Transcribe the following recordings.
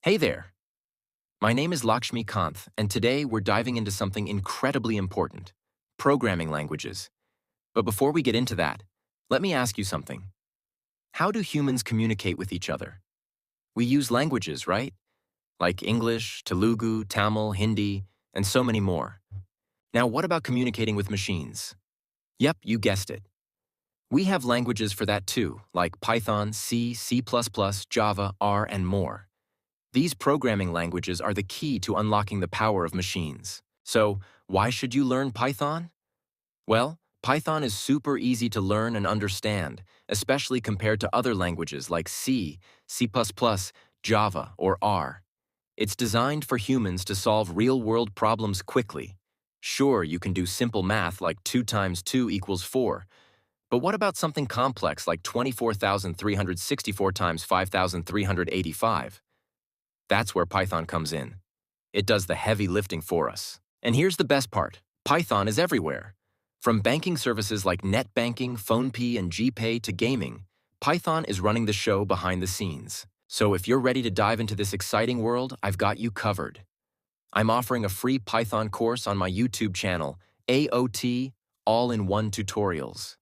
Hey there, my name is Lakshmi Kanth, and today we're diving into something incredibly important, programming languages. But before we get into that, let me ask you something. How do humans communicate with each other? We use languages, right? Like English, Telugu, Tamil, Hindi, and so many more. Now, what about communicating with machines? Yep, you guessed it. We have languages for that too, like Python, C, C++, Java, R, and more. These programming languages are the key to unlocking the power of machines. So, why should you learn Python? Well, Python is super easy to learn and understand, especially compared to other languages like C, C++, Java, or R. It's designed for humans to solve real-world problems quickly. Sure, you can do simple math like 2 times 2 equals 4, but what about something complex like 24,364 times 5,385? That's where Python comes in. It does the heavy lifting for us. And here's the best part. Python is everywhere. From banking services like net banking, PhonePe, and GPay to gaming, Python is running the show behind the scenes. So if you're ready to dive into this exciting world, I've got you covered. I'm offering a free Python course on my YouTube channel, AOT All-in-One Tutorials.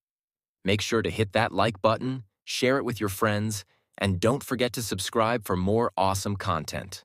Make sure to hit that like button, share it with your friends, and don't forget to subscribe for more awesome content.